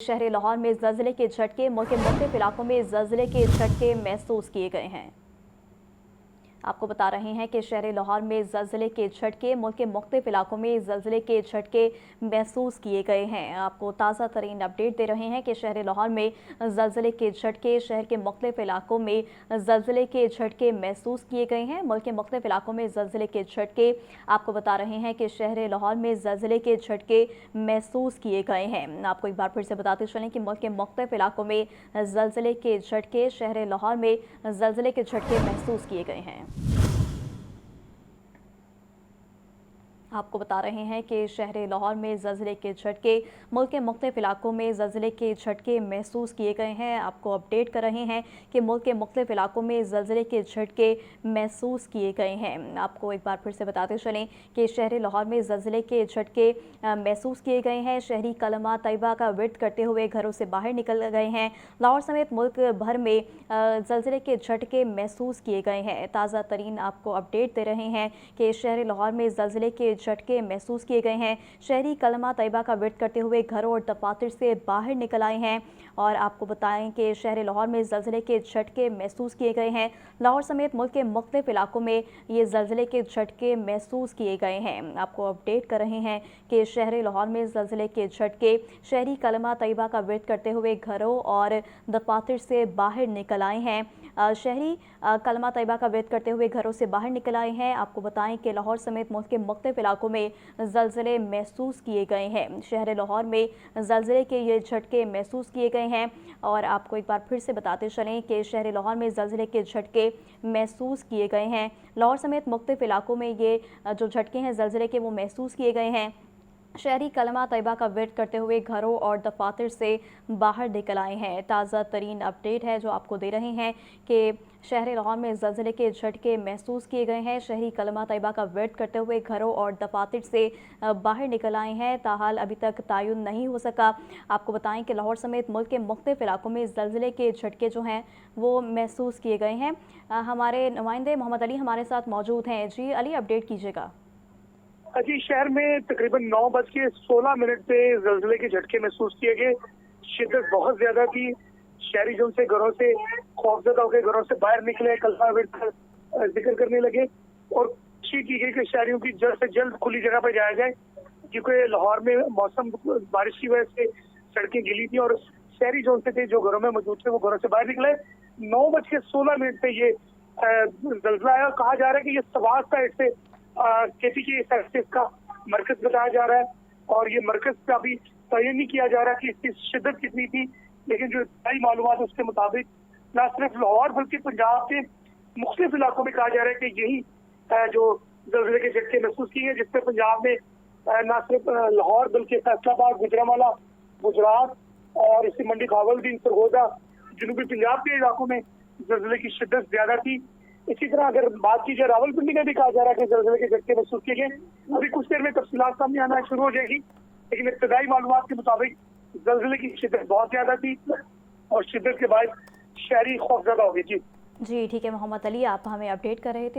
शहर लाहौर में ज़लज़ले के झटके, मुल्क के मुख्तलिफ इलाकों में ज़लज़ले के झटके महसूस किए गए हैं। आपको बता रहे हैं कि शहर लाहौर में ज़लज़ले के झटके, मुल्क के मुख्तलिफ इलाकों में ज़लज़ले के झटके महसूस किए गए हैं। आपको ताज़ा तरीन अपडेट दे रहे हैं कि शहर लाहौर में ज़लज़ले के झटके, शहर के मुख्तलिफ इलाकों में ज़लज़ले के झटके महसूस किए गए हैं। मुल्क के मुख्तलिफ इलाकों में ज़लज़ले के झटके, आपको बता रहे हैं कि शहर लाहौर में ज़लज़ले के झटके महसूस किए गए हैं। आपको एक बार फिर से बताते चलें कि मुल्क के मुख्तलिफ इलाकों में ज़लज़ले के झटके, शहर लाहौर में ज़लज़ले के झटके महसूस किए गए हैं। आपको बता रहे हैं कि शहर लाहौर में ज़लज़ले के झटके, मुल्क के मुख्तलिफ इलाकों में ज़लज़ले के झटके महसूस किए गए हैं। आपको अपडेट कर रहे हैं कि मुल्क के मुख्तलिफ इलाकों में ज़लज़ले के झटके महसूस किए गए हैं। आपको एक बार फिर से बताते चलें कि शहर लाहौर में ज़लज़ले के झटके महसूस किए गए हैं। शहरी कलमा तैयबा का विर्द करते हुए घरों से बाहर निकल गए हैं। लाहौर समेत मुल्क भर में ज़लज़ले के झटके महसूस किए गए हैं। ताज़ा तरीन आपको अपडेट दे रहे हैं कि शहर लाहौर में ज़लज़ले के झटके महसूस किए गए हैं। शहरी कलमा तैयबा का विर्द करते हुए घरों और दफातर से बाहर निकल आए हैं। और आपको बताएं कि शहर लाहौर में ज़लज़ले के झटके महसूस किए गए हैं। लाहौर समेत मुल्क के मुख्तलिफ इलाकों में ये ज़लज़ले के झटके महसूस किए गए हैं। आपको अपडेट कर रहे हैं कि शहर लाहौर में ज़लज़ले के झटके, शहरी कलमा तैयबा का विर्द करते हुए घरों और दफातर से बाहर निकल आए हैं। शहरी कलमा तैयबा का विर्द करते हुए घरों से बाहर निकल आए हैं। आपको बताएं कि लाहौर समेत मुल्क के मुख्तलिफ इलाकों में ज़लज़ले महसूस किए गए हैं। शहर लाहौर में ज़लज़ले के ये झटके महसूस किए गए हैं। और आपको एक बार फिर से बताते चलें कि शहर लाहौर में ज़लज़ले के झटके महसूस किए गए हैं। लाहौर समेत मुख्तलिफ इलाकों में ये जो झटके हैं ज़लज़ले के, वो महसूस किए गए हैं। शहरी कलमा तैयबा का विर्द करते हुए घरों और दफातर से बाहर निकल आए हैं। ताज़ा तरीन अपडेट है जो आपको दे रहे हैं कि शहर लाहौर में ज़लज़ले के झटके महसूस किए गए हैं। शहरी कलमा तैयबा का विर्द करते हुए घरों और दफातर से बाहर निकल आए हैं। ताहाल अभी तक तयन नहीं हो सका। आपको बताएं कि लाहौर समेत मुल्क के मुख्तलिफ इलाकों में ज़लज़ले के झटके जो हैं वो महसूस किए गए हैं। हमारे नुमाइंदे मोहम्मद अली हमारे साथ मौजूद हैं। जी अली, अपडेट कीजिएगा। जी, शहर में तकरीबन 9:16 पे ज़लज़ले के झटके महसूस किए गए। शिद्दत बहुत ज्यादा थी। शहरी जो से घरों से खौफजदा होकर घरों से बाहर निकले, कलमा विर्द का जिक्र करने लगे और कोशिश की गई कि शहरियों की जल्द से जल्द खुली जगह पर जाया जाए, क्योंकि लाहौर में मौसम बारिश की वजह से सड़कें गीली थी और शहरी जो से थे जो घरों में मौजूद थे वो घरों से बाहर निकले। 9:16 पे ये ज़लज़ला आया। कहा जा रहा है कि ये सवास था, इससे KPK सर्विसेज का मरकज बताया जा रहा है और ये मरकज का अभी तयन नहीं किया जा रहा कि इसकी शिद्दत कितनी थी, लेकिन जो नई मालूमात उसके मुताबिक न सिर्फ लाहौर बल्कि पंजाब के मुख्तलिफ इलाकों में कहा जा रहा है कि यही जो ज़लज़ले के झटके महसूस किए हैं, जिससे पंजाब में न सिर्फ लाहौर बल्कि फैसलाबाद, गुजरांवाला, गुजरात और इसी मंडी खावलदीन, सरगोदा, जनूबी पंजाब के इलाकों में ज़लज़ले की शिद्दत ज्यादा थी। इसी तरह अगर बात की जाए रावलपिंडी में भी कहा जा रहा है कि ज़लज़ले के झटके महसूस किए गए। अभी कुछ देर में तफसीलात सामने आना शुरू हो जाएगी, लेकिन इब्तदाई मालूमात के मुताबिक ज़लज़ले की शिद्दत बहुत ज्यादा थी और शिद्दत के बाद शहरी खौफजदा हो गई। जी ठीक है मोहम्मद अली, आप हमें अपडेट कर रहे थे।